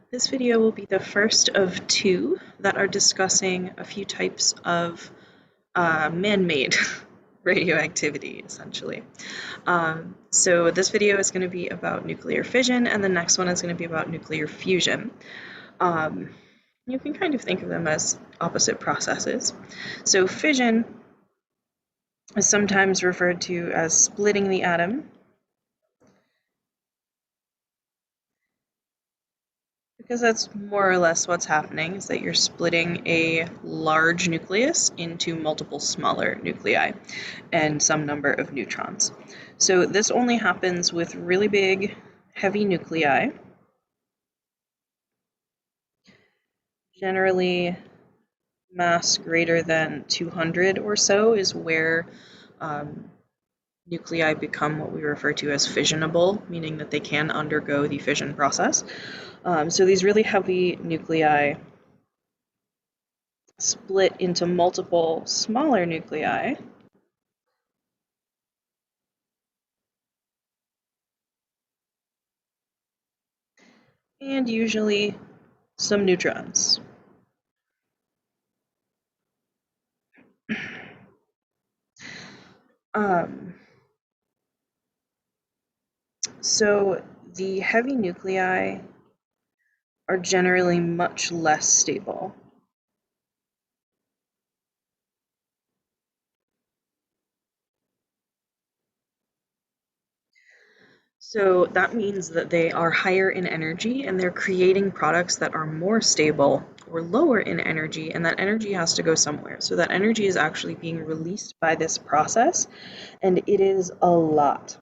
This video will be the first of two that are discussing a few types of man-made radioactivity, essentially. So this video is going to be about nuclear fission, and the next one is going to be about nuclear fusion. You can kind of think of them as opposite processes. So fission is sometimes referred to as splitting the atom, because that's more or less what's happening, is that you're splitting a large nucleus into multiple smaller nuclei and some number of neutrons. So this only happens with really big, heavy nuclei. Generally, mass greater than 200 or so is where nuclei become what we refer to as fissionable, meaning that they can undergo the fission process. So these really heavy nuclei split into multiple smaller nuclei. And usually some neutrons. So the heavy nuclei are generally much less stable. So that means that they are higher in energy and they're creating products that are more stable or lower in energy, and that energy has to go somewhere. So that energy is actually being released by this process, and it is a lot.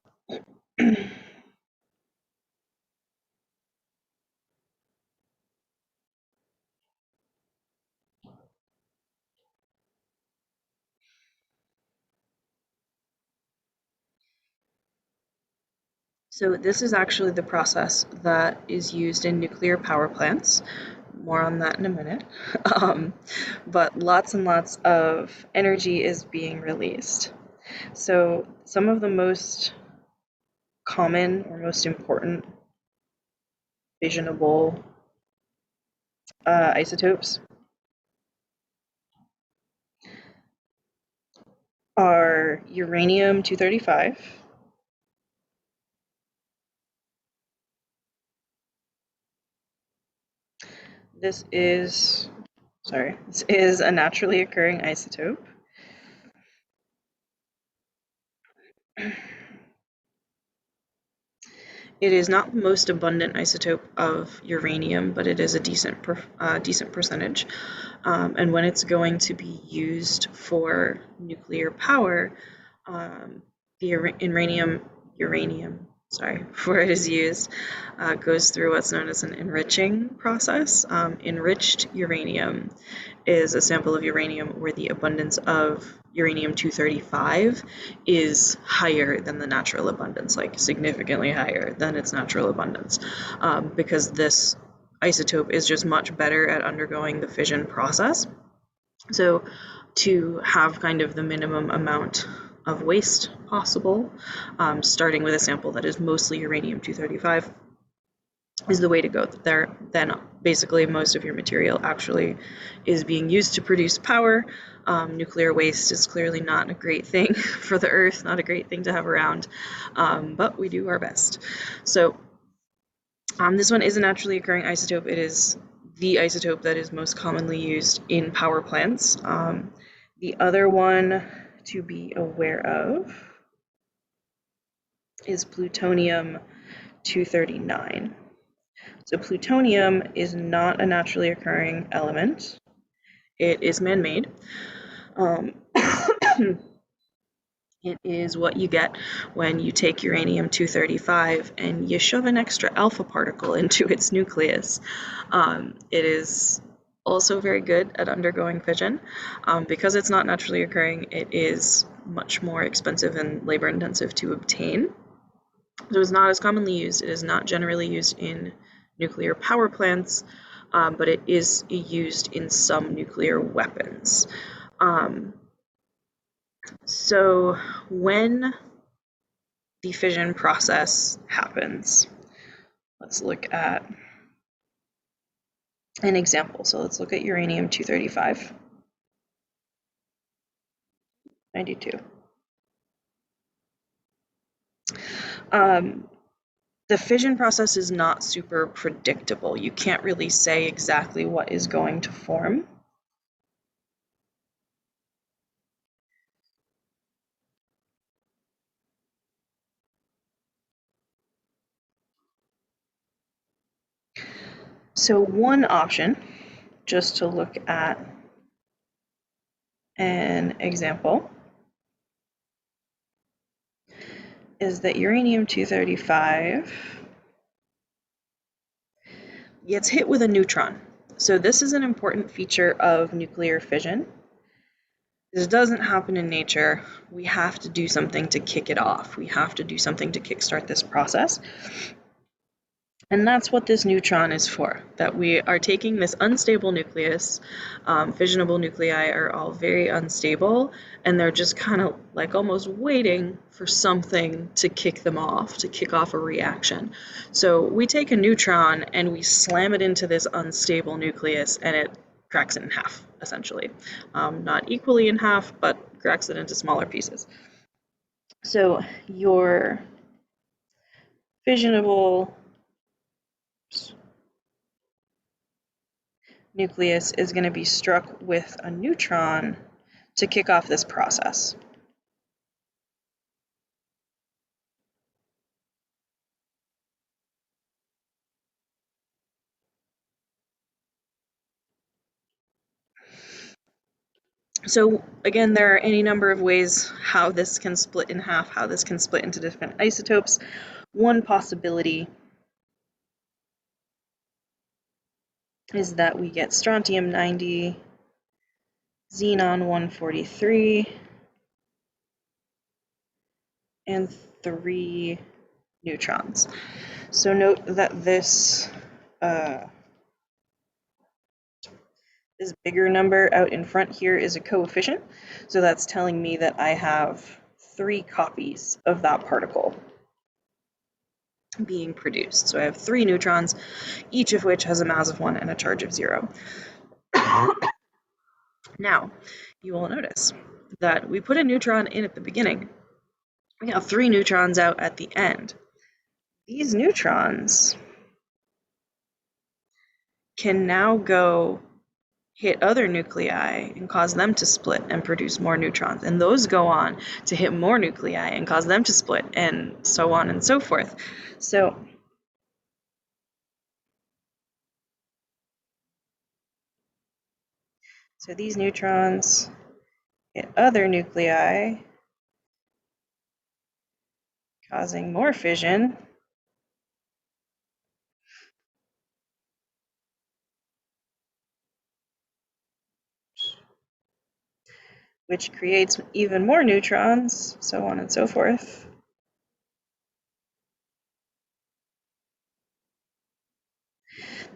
So this is actually the process that is used in nuclear power plants. More on that in a minute. But lots and lots of energy is being released. So some of the most common or most important fissionable isotopes are uranium-235, this is a naturally occurring isotope. It is not the most abundant isotope of uranium, but it is a decent percentage. And when it's going to be used for nuclear power, uranium, before it is used, goes through what's known as an enriching process. Enriched uranium is a sample of uranium where the abundance of uranium-235 is higher than the natural abundance, like significantly higher than its natural abundance, because this isotope is just much better at undergoing the fission process. So to have kind of the minimum amount of waste possible, starting with a sample that is mostly uranium-235 is the way to go. Then basically most of your material actually is being used to produce power. Nuclear waste is clearly not a great thing for the Earth, not a great thing to have around, but we do our best. So this one is a naturally occurring isotope. It is the isotope that is most commonly used in power plants. The other one to be aware of is plutonium-239. So plutonium is not a naturally occurring element. It is man-made. It is what you get when you take uranium-235 and you shove an extra alpha particle into its nucleus. It is also very good at undergoing fission. Because it's not naturally occurring, it is much more expensive and labor-intensive to obtain. So it's not as commonly used. It is not generally used in nuclear power plants, but it is used in some nuclear weapons. So when the fission process happens, let's look at an example. So let's look at uranium-235. 92. The fission process is not super predictable. You can't really say exactly what is going to form. So one option, just to look at an example, is that uranium-235 gets hit with a neutron. So this is an important feature of nuclear fission. This doesn't happen in nature. We have to do something to kick it off. We have to do something to kickstart this process. And that's what this neutron is for, that we are taking this unstable nucleus. Fissionable nuclei are all very unstable, and they're just kind of like almost waiting for something to kick them off, to kick off a reaction. So we take a neutron and we slam it into this unstable nucleus, and it cracks it in half, essentially. Not equally in half, but cracks it into smaller pieces. So your fissionable nucleus is going to be struck with a neutron to kick off this process. So again, there are any number of ways how this can split in half, how this can split into different isotopes. One possibility is that we get strontium 90, xenon 143, and 3 neutrons. So note that this bigger number out in front here is a coefficient. So that's telling me that I have 3 copies of that particle being produced. So I have 3 neutrons, each of which has a mass of 1 and a charge of 0. Now, you will notice that we put a neutron in at the beginning. We have 3 neutrons out at the end. These neutrons can now go hit other nuclei and cause them to split and produce more neutrons. And those go on to hit more nuclei and cause them to split, and so on and so forth. So these neutrons hit other nuclei, causing more fission. Which creates even more neutrons, so on and so forth.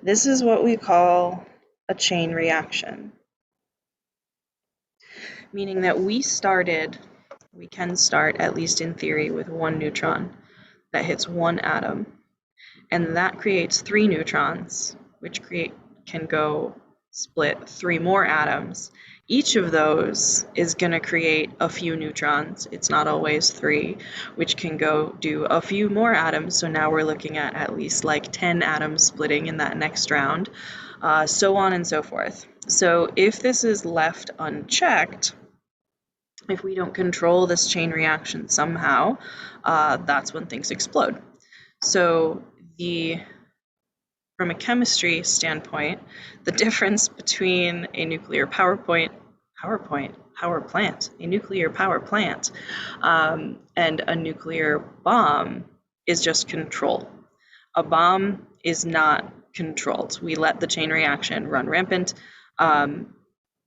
This is what we call a chain reaction, meaning that we can start, at least in theory, with 1 neutron that hits 1 atom, and that creates 3 neutrons, which can go split 3 more atoms. Each of those is going to create a few neutrons. It's not always 3, which can go do a few more atoms. So now we're looking at least like 10 atoms splitting in that next round, so on and so forth. So if this is left unchecked, if we don't control this chain reaction somehow, that's when things explode. So from a chemistry standpoint, the difference between a nuclear power plant, and a nuclear bomb is just control. A bomb is not controlled. We let the chain reaction run rampant, and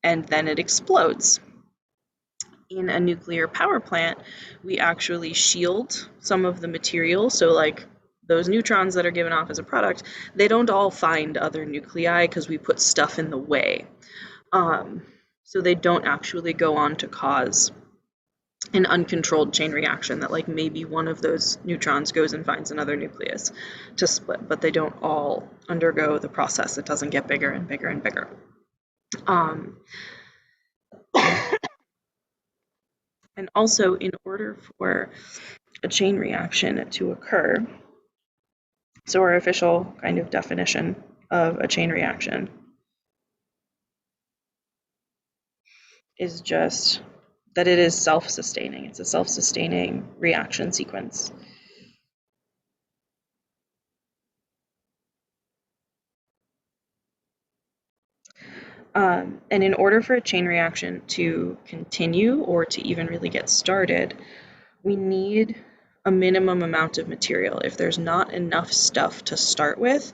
then it explodes. In a nuclear power plant, we actually shield some of the material. So like those neutrons that are given off as a product, they don't all find other nuclei because we put stuff in the way. So they don't actually go on to cause an uncontrolled chain reaction that like maybe one of those neutrons goes and finds another nucleus to split, but they don't all undergo the process. It doesn't get bigger and bigger and bigger. And also, in order for a chain reaction to occur, so our official kind of definition of a chain reaction is just that it is self-sustaining. It's a self-sustaining reaction sequence. And in order for a chain reaction to continue or to even really get started, we need a minimum amount of material. If there's not enough stuff to start with,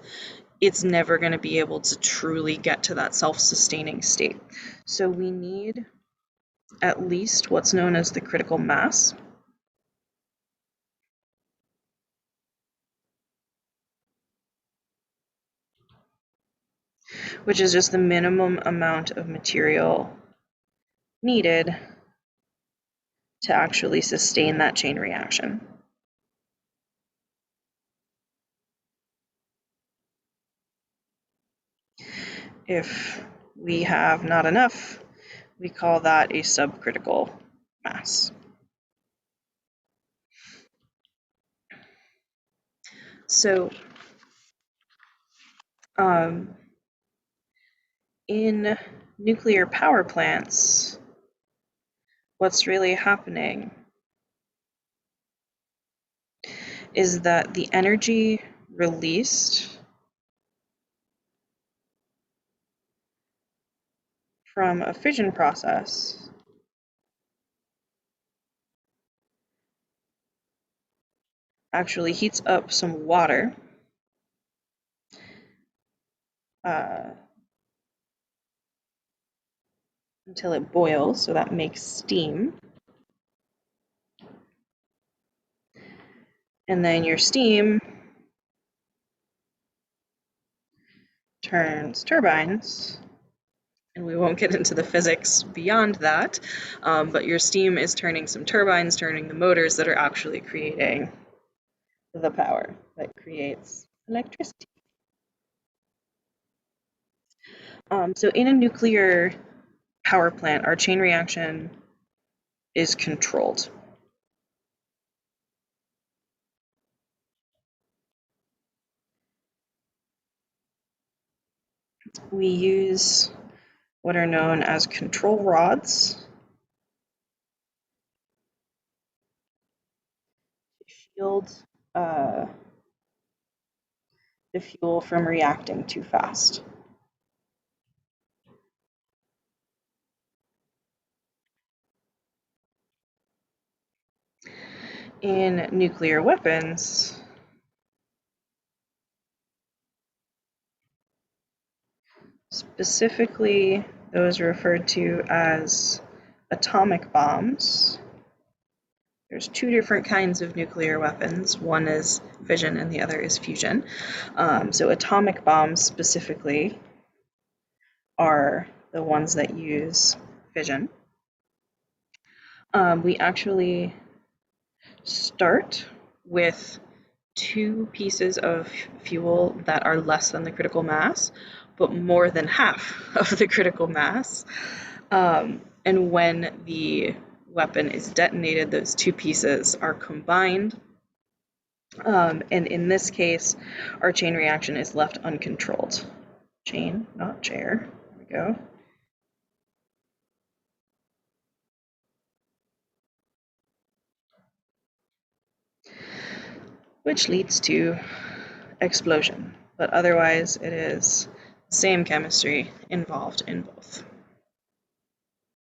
it's never going to be able to truly get to that self-sustaining state. So we need at least what's known as the critical mass, which is just the minimum amount of material needed to actually sustain that chain reaction. If we have not enough, we call that a subcritical mass. So in nuclear power plants, what's really happening is that the energy released from a fission process actually heats up some water until it boils, so that makes steam. And then your steam turns turbines, and we won't get into the physics beyond that, but your steam is turning some turbines, turning the motors that are actually creating the power that creates electricity. So in a nuclear power plant, our chain reaction is controlled. We use what are known as control rods to shield the fuel from reacting too fast. In nuclear weapons, specifically those referred to as atomic bombs, there's two different kinds of nuclear weapons. One is fission and the other is fusion. So atomic bombs specifically are the ones that use fission. We actually start with two pieces of fuel that are less than the critical mass, but more than half of the critical mass. And when the weapon is detonated, those two pieces are combined. And in this case, our chain reaction is left uncontrolled. Chain, not chair. There we go. Which leads to explosion, but otherwise it is same chemistry involved in both.